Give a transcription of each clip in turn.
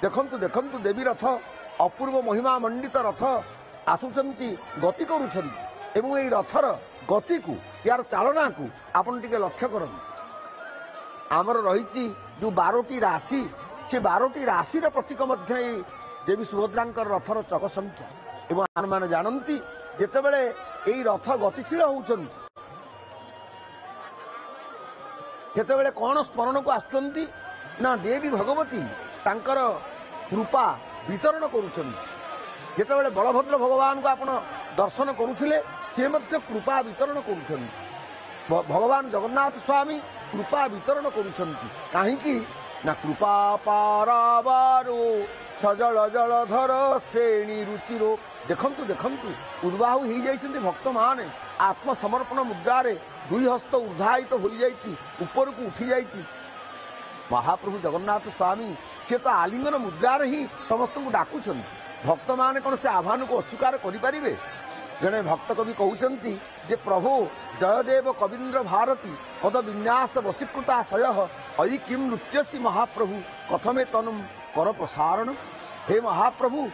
देखंतु देखंतु देवी रथ अपूर्व महिमा मंडित रथ आसुचंती गति करुछंती एवं एई रथर गति को यार चालना को आपण टिके लक्ष्य करंतु आमर रही जो 12टी राशि से 12टी राशि प्रतीक मध्य देवी सुभद्रांकर रथर चक संख्या एवं आम मैंने जानती जिते बड़े यही रथ गतिशील होती सेते कौन स्मरण को आसुचंती ना देवी भगवती तांकर कृपा वितरण करुँचे बलभद्र भगवान को आपण दर्शन करुले सी कृपा वितरण करुँच भगवान जगन्नाथ स्वामी कृपा वितरण करुँच कहीं ना कृपा पारावारो सजल जलधर श्रेणी रुचिरो देखंतु देखंतु उद्बाहु हो जाइछन्ति भक्त माने आत्मसमर्पण मुद्रारे दुई हस्त ऊर्धायित हो जाइछि ऊपर को उठी जाइछि महाप्रभु जगन्नाथ स्वामी से तो आलिंगन मुद्रारे ही समस्त को डाकुछन्ति भक्त माने कौन से आह्वान को अस्वीकार करिपारिबे जड़े भक्त कवि कहते जे प्रभु जयदेव कवीन्द्र भारती पद विन्यास वशीकृता शय अयि किम नृत्यसी महाप्रभु कथमे तनुम कर प्रसारण हे महाप्रभु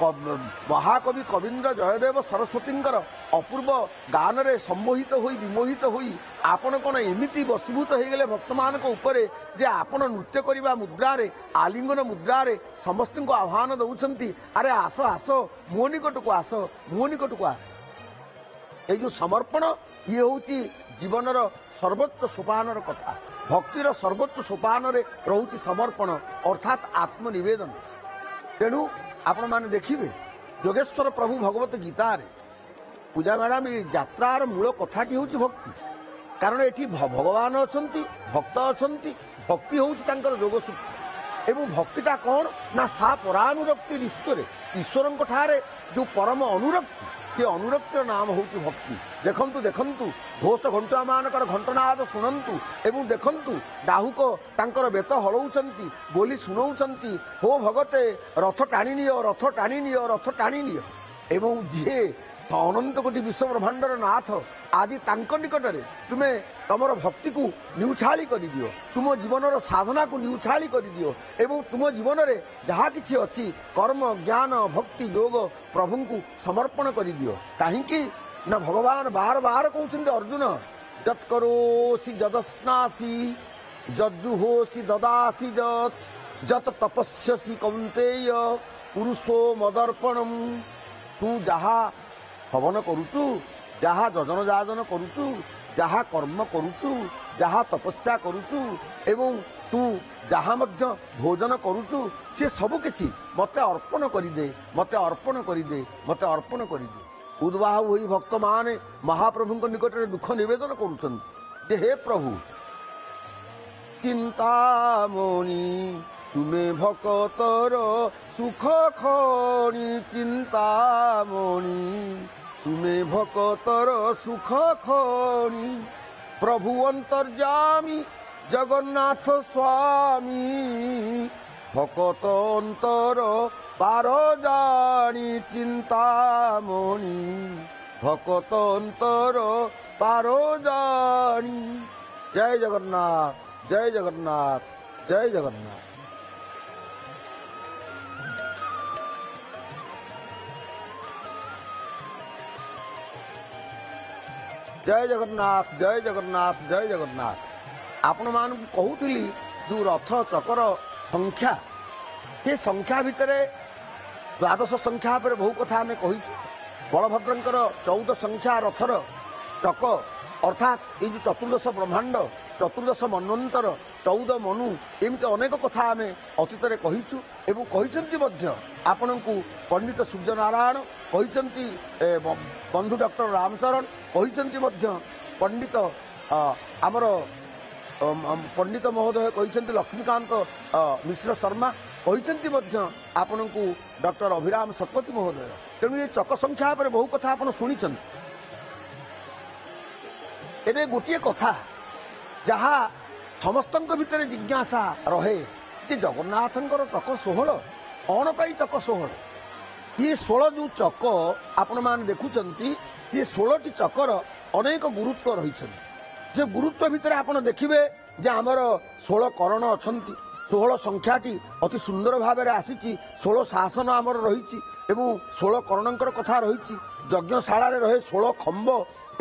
महाकवि कवीन्द्र जयदेव सरस्वतींकर अपूर्व गान रे सम्मोहित होई विमोहित होई आपण कौन एमिति वशीभूत हो गले भक्त मान उपरे जे आपण नृत्य करने मुद्रा रे आलिंगन मुद्रा रे समस्त को आह्वान दौरान अरे आस आस मो निकट को आस मो निकट को आस ये जो समर्पण ये हूँ जीवनर सर्वोच्च सोपान कथा भक्तिर सर्वोच्च सोपान रोचे समर्पण अर्थात आत्मनिवेदन तेणु आपण मैंने देखिए योगेश्वर प्रभु भगवत गीता रे पूजा मैडम ये यात्रार मूल कथाटी हूँ भक्ति कारण ये भगवान अच्छा भक्त अच्छा भक्ति हूँ जोगसूत्र एवं भक्तिटा कौन ना सा परानुरक्ति ईश्वर ठारे जो परम अनुरक्ति ये अनुरक्तिर नाम हूँ भक्ति देखंतु देखंतु घोष घंटा मानकर घंटनाद शुणंतु एवं देखंतु डाहुक तांकर बेत हलौचंती बोली शुणाउचंती हो भगते रथ टाणी नियो रथ टाणी नियो रथ टाणी नियो एवं जी अनंत कोटि विश्व ब्रह्मांडर नाथ आदि तांक निकटरे तुमे तमर भक्ति को न्यूछाली कर दियो तुम जीवनर साधना को न्यूछाली कर दियो एवं तुम जीवन रे जहाँ किछि अछि कर्म ज्ञान भक्ति योग प्रभु को समर्पण कर दियो कहीं ना भगवान बार बार कहते अर्जुन जत करोसि जदस्नासि जज्जुहोसि ददासि जत जत तपस्यसि कौन्तेय पुरुषो मदर्पणम तू जहा हवन करुचु जहा जजन जाजन करुचु जहा कर्म करुचु जहा तपस्या करुचु एवं तू जहा मध्य भोजन करुचु से सब किछि मते अर्पण करिदे मते अर्पण करिदे मते अर्पण करिदे उद्वाह होई भक्त माने महाप्रभु निकट में दुख निवेदन करुछन जे हे प्रभु चिंतामणि तुमे भक्तर सुख खणी चिंतामणि तुमे भक्तर सुख खणी प्रभु अंतर्जामी जगन्नाथ स्वामी भक्त अंतर पार जानी चिंतामणि भक्त अंतर पार जानी जय जगन्नाथ जय जगन्नाथ जय जगन्नाथ। जय जगन्नाथ जय जगन्नाथ जय जगन्नाथ। आपण मान कहूली जो रथ चकर संख्या ये संख्या भितर द्वादश संख्या पर बहु कथा आम कही बलभद्रंकर 14 संख्या रथर चक अर्थात ये जो चतुर्दश ब्रह्मांड चतुर्दश मन्वंतर 14 मनु एमती अनेक कथा आम अतीत कहीचु एवं कही आपण को पंडित सूर्यनारायण कही बंधु डॉक्टर रामचरण कही पंडित आमर पंडित महोदय कही लक्ष्मीकांत मिश्र शर्मा कही आपण को डॉक्टर अभिराम शतपथी महोदय तेणु ये चक संख्या पर बहु कथा आप शुणी एवं गोटे कथा जहाँ समस्त भितर जिज्ञासा रहे कि जगन्नाथ चक 16 कौन पाई चक 16 ये 16 जो चक आपण मैंने देखुंत ये 16टी चकर अनेक गुरुत्व रही से गुरुत्व भितर आप देखिए जे आमर 16 करण अच्छा ଷୋହଳ ସଂଖ୍ୟାଟି ଅତି ସୁନ୍ଦର ଭାବରେ ଆସିଛି। 16 ଶାସନ ଆମର ରହିଛି ଏବଂ 16 କର୍ଣ୍ଣଙ୍କର କଥା ରହିଛି। ଯଜ୍ଞଶାଳାରେ ରହେ 16 ଖମ୍ବ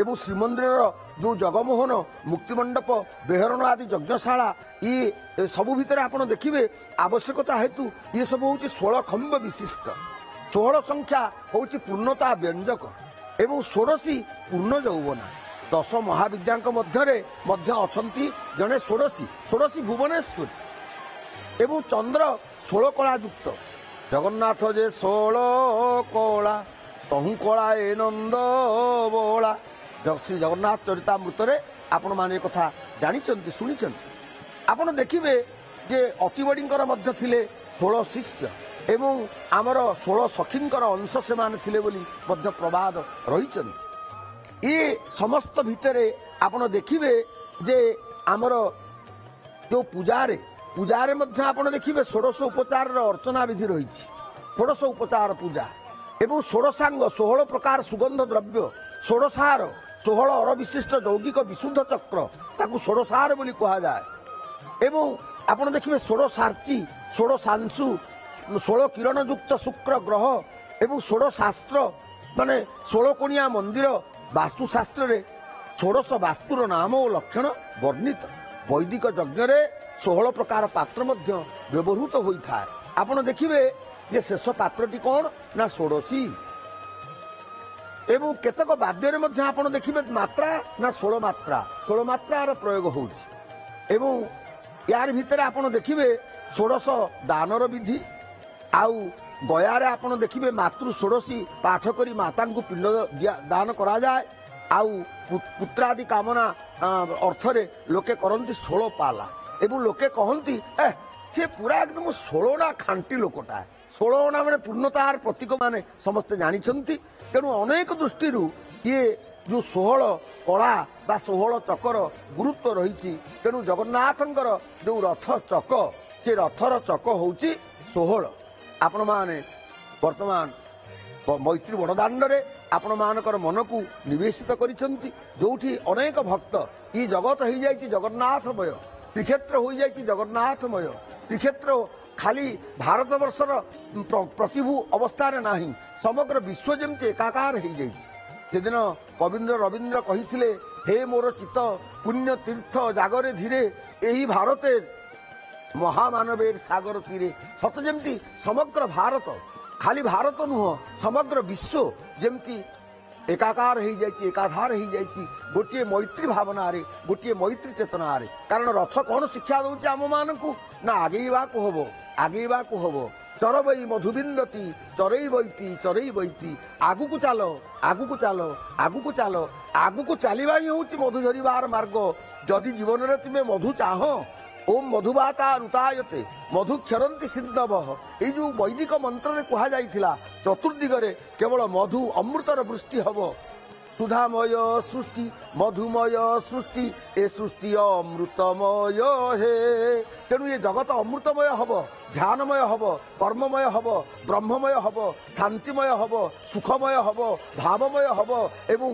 ଏବଂ ଶ୍ରୀମନ୍ଦିରର ଯେଉଁ ଜଗମୋହନ, ମୁକ୍ତିମଣ୍ଡପ, ବେହରଣ ଆଦି ଯଜ୍ଞଶାଳା, ଇଏ ସବୁ ଭିତରେ ଆପଣ ଦେଖିବେ ଆବଶ୍ୟକତା ହେତୁ ଇଏ ସବୁ ହେଉଛି 16 ଖମ୍ବ ବିଶିଷ୍ଟ। 16 ସଂଖ୍ୟା ହେଉଛି ପୂର୍ଣ୍ଣତା ବ୍ୟଞ୍ଜକ ଏବଂ 16 ପୂର୍ଣ୍ଣ ଯୌବନା। 10 ମହାବିଦ୍ୟାଙ୍କ ମଧ୍ୟରେ ମଧ୍ୟ ଅଛନ୍ତି ଜଣେ 16 ଭୁବନେଶ୍ୱର ଏବଂ ଚନ୍ଦ୍ର 16 କଳା ଯୁକ୍ତ। ଜଗନ୍ନାଥ ଯେ 16 କଳା ତହୁଁ କଳା ଏ ନନ୍ଦ ବଳା। ଶ୍ରୀ ଜଗନ୍ନାଥ ଚରିତାମୃତରେ ଆପଣମାନେ ଏ କଥା ଜାଣିଛନ୍ତି, ଶୁଣିଛନ୍ତି। ଆପଣ ଦେଖିବେ ଯେ ଅତିବଡୀଙ୍କର ମଧ୍ୟ ଥିଲେ 16 ଶିଷ୍ୟ ଏବଂ ଆମର 16 ସଖୀଙ୍କର ଅଂଶ ସେମାନେ ଥିଲେ ବୋଲି ମଧ୍ୟ ପ୍ରବାଦ ରହିଛନ୍ତି। ଏ ସମସ୍ତ ଭିତରେ ଆପଣ ଦେଖିବେ ଯେ ଆମର ଯେଉଁ ପୂଜାରେ ମଧ୍ୟ ଆପଣ ଦେଖିବେ 16 ଉପଚାରର ଅର୍ଚ୍ଚନା ବିଧି ରହିଛି। 16 ଉପଚାର ପୂଜା ଏବଂ 16 16 ପ୍ରକାର ସୁଗନ୍ଧ ଦ୍ରବ୍ୟ, 16 16 ଅରବିଶିଷ୍ଟ ଯୌଗିକ ବିଶୁଦ୍ଧ ଚକ୍ର, ତାକୁ 16 ବୋଲି କୁହାଯାଏ। ଏବଂ ଆପଣ ଦେଖିବେ 16 ସାର୍ଚି, 16 ସାଂଶୁ, 16 କିରଣ ଯୁକ୍ତ ଶୁକ୍ର ଗ୍ରହ ଏବଂ 16 ଶାସ୍ତ୍ର ମାନେ 16 କୋଣିଆ ମନ୍ଦିର। ବାସ୍ତୁଶାସ୍ତ୍ରରେ 16 ବାସ୍ତୁର ନାମ ଓ ଲକ୍ଷଣ ବର୍ଣ୍ଣିତ। ବୈଦିକ ଯଜ୍ଞରେ 16 ପ୍ରକାର ପାତ୍ର ମଧ୍ୟ ବ୍ୟବହୃତ ହୋଇଥାଏ। ଆପଣ ଦେଖିବେ ଯେ ଶେଷ ପାତ୍ରଟି କ'ଣ ନା 16 ଏବଂ କେତେକ ବାଦ୍ୟରେ ମଧ୍ୟ ଆପଣ ଦେଖିବେ ମାତ୍ରା ନା 16 ମାତ୍ରାର ପ୍ରୟୋଗ ହେଉଛି। ଏବଂ ୟାର ଭିତରେ ଆପଣ ଦେଖିବେ 16 ଦାନର ବିଧି। ଆଉ ଗୟାରେ ଆପଣ ଦେଖିବେ ମାତୃ 16 ପାଠ କରି ମାତାଙ୍କୁ ପିଣ୍ଡ ଦାନ କରାଯାଏ। ଆଉ ପୁତ୍ରାଦି କାମନା ଅର୍ଥରେ ଲୋକେ କରନ୍ତି 16 ପାଲା ଏବଂ ଲୋକେ କହନ୍ତି ସେ ପୁରା ଏକଦମ 16 ଖାଣ୍ଟି ଲୋକଟା। 16 ମାନେ ପୂର୍ଣ୍ଣତାର ପ୍ରତୀକ ମାନେ ସମସ୍ତେ ଜାଣିଛନ୍ତି। ତେଣୁ ଅନେକ ଦୃଷ୍ଟିରୁ ଇଏ ଯେଉଁ 16 କଳା ବା 16 ଚକର ଗୁରୁତ୍ୱ ରହିଛି। ତେଣୁ ଜଗନ୍ନାଥଙ୍କର ଯେଉଁ ରଥ ଚକ, ସେ ରଥର ଚକ ହେଉଛି 16। ଆପଣମାନେ ବର୍ତ୍ତମାନ ମୈତ୍ରୀ ବଡ଼ଦାଣ୍ଡରେ ଆପଣମାନଙ୍କର ମନକୁ ନିବେଶିତ କରିଛନ୍ତି, ଯେଉଁଠି ଅନେକ ଭକ୍ତ। ଇ ଜଗତ ହେଇଯାଇଛି ଜଗନ୍ନାଥମୟ, ଶ୍ରୀକ୍ଷେତ୍ର ହୋଇଯାଇଛି ଜଗନ୍ନାଥମୟ। ଶ୍ରୀକ୍ଷେତ୍ର ଖାଲି ଭାରତବର୍ଷର ପ୍ରତିଭୁ ଅବସ୍ଥାରେ ନାହିଁ, ସମଗ୍ର ବିଶ୍ୱ ଯେମିତି ଏକାକାର ହେଇଯାଇଛି। ସେଦିନ କବୀନ୍ଦ୍ର ରବୀନ୍ଦ୍ର କହିଥିଲେ, ହେ ମୋର ଚିତ୍ତ ପୁଣ୍ୟ ତୀର୍ଥ ଜାଗରେ ଧୀରେ, ଏହି ଭାରତେ ମହାମାନବେର ସାଗର ତୀରେ। ସତ ଯେମିତି ସମଗ୍ର ଭାରତ, ଖାଲି ଭାରତ ନୁହଁ ସମଗ୍ର ବିଶ୍ୱ ଯେମିତି ଏକାକାର ହେଇଯାଇଛି, ଏକାଧାର ହେଇଯାଇଛି ଗୋଟିଏ ମୈତ୍ରୀ ଭାବନାରେ, ଗୋଟିଏ ମୈତ୍ରୀ ଚେତନାରେ। କାରଣ ରଥ କ'ଣ ଶିକ୍ଷା ଦେଉଛି ଆମମାନଙ୍କୁ ନା ଆଗେଇବାକୁ ହବ। ଚରବଇ ମଧୁବିନ୍ଦତି ଚରେଇ ବଇତି, ଆଗକୁ ଚାଲ, ଆଗକୁ ଚାଲିବା ହିଁ ହେଉଛି ମଧୁ ଝରିବାର ମାର୍ଗ। ଯଦି ଜୀବନରେ ତୁମେ ମଧୁ ଚାହଁ, ଓମ୍ ମଧୁବାତା ଋତାୟତେ ମଧୁ କ୍ଷରନ୍ତି ସିନ୍ଧବ। ଏଇ ଯେଉଁ ବୈଦିକ ମନ୍ତ୍ରରେ କୁହାଯାଇଥିଲା ଚତୁର୍ଦିଗରେ କେବଳ ମଧୁ ଅମୃତର ବୃଷ୍ଟି ହବ। ସୁଧାମୟ ସୃଷ୍ଟି, ମଧୁମୟ ସୃଷ୍ଟି, ଏ ସୃଷ୍ଟି ଅମୃତମୟ ହେ। ତେଣୁ ଏ ଜଗତ ଅମୃତମୟ ହବ, ଧ୍ୟାନମୟ ହବ, କର୍ମମୟ ହବ, ବ୍ରହ୍ମମୟ ହବ, ଶାନ୍ତିମୟ ହବ, ସୁଖମୟ ହବ, ଭାବମୟ ହବ ଏବଂ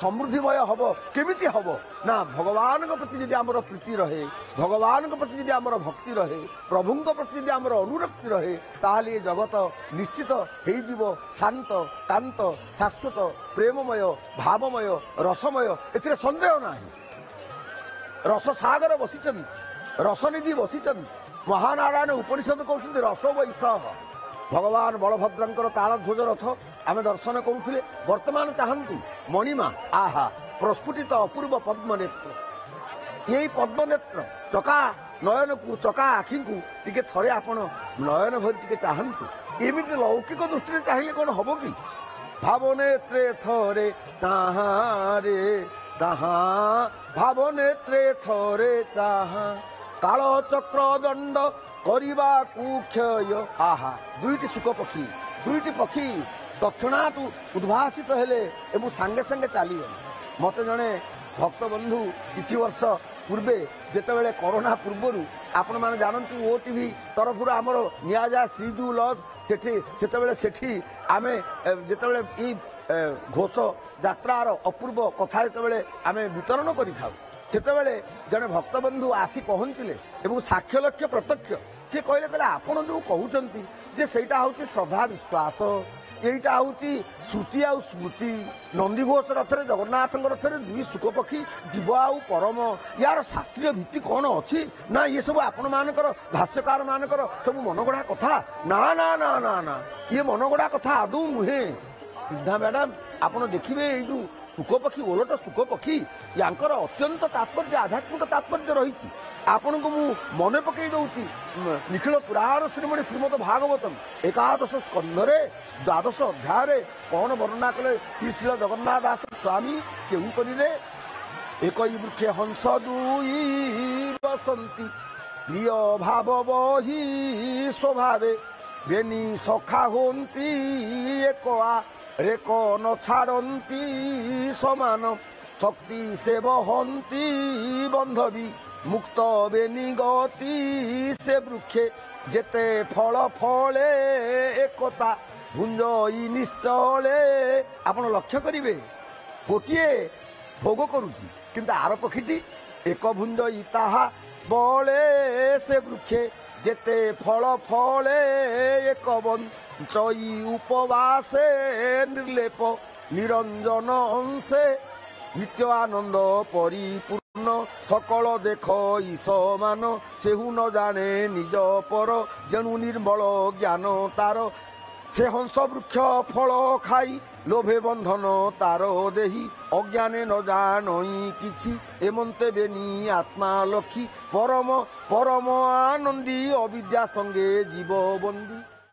ସମୃଦ୍ଧିମୟ ହବ। କେମିତି ହବ ନା ଭଗବାନଙ୍କ ପ୍ରତି ଯଦି ଆମର ପ୍ରୀତି ରହେ, ଭଗବାନଙ୍କ ପ୍ରତି ଯଦି ଆମର ଭକ୍ତି ରହେ, ପ୍ରଭୁଙ୍କ ପ୍ରତି ଯଦି ଆମର ଅନୁରକ୍ତି ରହେ, ତାହେଲେ ଏ ଜଗତ ନିଶ୍ଚିତ ହେଇଯିବ ଶାନ୍ତ, କାନ୍ତ, ଶାଶ୍ୱତ, ପ୍ରେମମୟ, ଭାବମୟ, ରସମୟ। ଏଥିରେ ସନ୍ଦେହ ନାହିଁ। ରସସାଗର ବସିଛନ୍ତି, ରସନିଧି ବସିଛନ୍ତି। ମହାନାରାୟଣ ଉପନିଷଦ କହୁଛନ୍ତି ରସ ବୈଷହ। ଭଗବାନ ବଳଭଦ୍ରଙ୍କର ତାଳଧ୍ୱଜ ରଥ ଆମେ ଦର୍ଶନ କରୁଥିଲେ। ବର୍ତ୍ତମାନ ଚାହାନ୍ତୁ ମଣିମା, ଆହା ପ୍ରସ୍ଫୁଟିତ ଅପୂର୍ବ ପଦ୍ମନେତ୍ର। ଏଇ ପଦ୍ମନେତ୍ର ଚକା ନୟନକୁ, ଚକା ଆଖିଙ୍କୁ ଟିକେ ଥରେ ଆପଣ ନୟନ ଭରି ଟିକେ ଚାହାନ୍ତୁ। ଏମିତି ଲୌକିକ ଦୃଷ୍ଟିରେ ଚାହିଁଲେ କ'ଣ ହବ କି? ଭାବନେତ୍ରେ ଥରେ ତାହାରେ ତାହା, ଭାବନେତ୍ରେ ଥରେ ତାହା, କାଳ ଚକ୍ର ଦଣ୍ଡ କରିବାକୁ କ୍ଷୟ। ଆହା ଦୁଇଟି ଶୁକ ପକ୍ଷୀ, ଦୁଇଟି ପକ୍ଷୀ ତତ୍କ୍ଷଣାତ୍ ଉଦ୍ଭାସିତ ହେଲେ ଏବଂ ସାଙ୍ଗେ ସାଙ୍ଗେ ଚାଲିଗଲେ। ମୋତେ ଜଣେ ଭକ୍ତ ବନ୍ଧୁ କିଛି ବର୍ଷ ପୂର୍ବେ, ଯେତେବେଳେ କରୋନା ପୂର୍ବରୁ ଆପଣମାନେ ଜାଣନ୍ତି OTV ତରଫରୁ ଆମର ନିଆଯାଏ ଶ୍ରୀଜୁ ଲଜ୍, ସେଠି ଆମେ ଯେତେବେଳେ ଏଇ ଘୋଷ ଯାତ୍ରାର ଅପୂର୍ବ କଥା ଯେତେବେଳେ ଆମେ ବିତରଣ କରିଥାଉ, ସେତେବେଳେ ଜଣେ ଭକ୍ତବନ୍ଧୁ ଆସି ପହଞ୍ଚିଲେ ଏବଂ ସାକ୍ଷ୍ୟ ଲକ୍ଷ୍ୟ ପ୍ରତ୍ୟକ୍ଷ ସେ କହିଲେ ଆପଣ ଯେଉଁ କହୁଛନ୍ତି ଯେ ସେଇଟା ହେଉଛି ଶ୍ରଦ୍ଧା ବିଶ୍ୱାସ, এইটা হচ্ছে শ্রুতি আউ স্মৃতি। নন্দীঘোষ রথরে জগন্নাথଙ୍କ রথরে দুই শুকপক্ষী জীব আউ পরম, ইয়ার শাস্ত্রীয় ভিত্তি কোণ অছি না ইয়ে সব আপন মানকর ভাষ্যকার মানকর সবু মনগড়া কথা? না না না না না, ইয়ে মনগড়া কথা আদৌ নুহে। বৃদ্ধা ম্যাডাম আপন দেখবে এই যে শুকপক্ষী ওলট শুকপক্ষী ইয়াঙ্কর অত্যন্ত তাৎপর্য আধ্যাত্মিক তাৎপর্য রয়েছে। ଆପଣଙ୍କୁ ମୁଁ ମନେ ପକାଇ ଦେଉଛି ନିଖିଳ ପୁରାଣ ଶ୍ରୀମଣି ଶ୍ରୀମଦ ଭାଗବତମ୍ ଏକାଦଶ ସ୍କନ୍ଧରେ ଦ୍ୱାଦଶ ଅଧ୍ୟାୟରେ କ'ଣ ବର୍ଣ୍ଣନା କଲେ ଶ୍ରୀଶୀଳ ଜଗନ୍ନାଥ ଦାସ ସ୍ୱାମୀ କେଉଁ କରିଲେ? ଏକଇ ବୃକ୍ଷେ ହଂସ ଦୁଇ ବସନ୍ତି ପ୍ରିୟ ଭାବ ବହି ସ୍ୱଭାବେ ବେନି ସଖା ହୁଅନ୍ତି ଏକଆ ରେକ ନ ଛାଡ଼ନ୍ତି ସମାନ ଶକ୍ତି ସେ ବହନ୍ତି ବନ୍ଧବୀ মুক্ত বেনি গতি সে বৃক্ষে যেতে ফল ফলে একতা ভুঞ্জই নিশ্চলে। আপন লক্ষ্য করিবে গোটিয়ে ভোগ করুছি কিন্তু আর পক্ষীটি এক ভুঞ্জই তাহা বলে সে বৃক্ষে যেতে ফল ফলে এক বঞ্চই উপবাসে নির্লেপ নিরঞ্জন অংশে নিত্য আনন্দ পরিপূর্ণ সকল দেখ ঈশমান সেহু ন জানে নিজ পর যেণু নির্মল জ্ঞান তার সে হংস বৃক্ষ ফল খাই লোভে বন্ধন তার দেহি অজ্ঞানে ন জানই কিছু এমন্তে বেনি আত্মা লক্ষ্মী পরম পরম আনন্দী অবিদ্যা সঙ্গে জীববন্দী।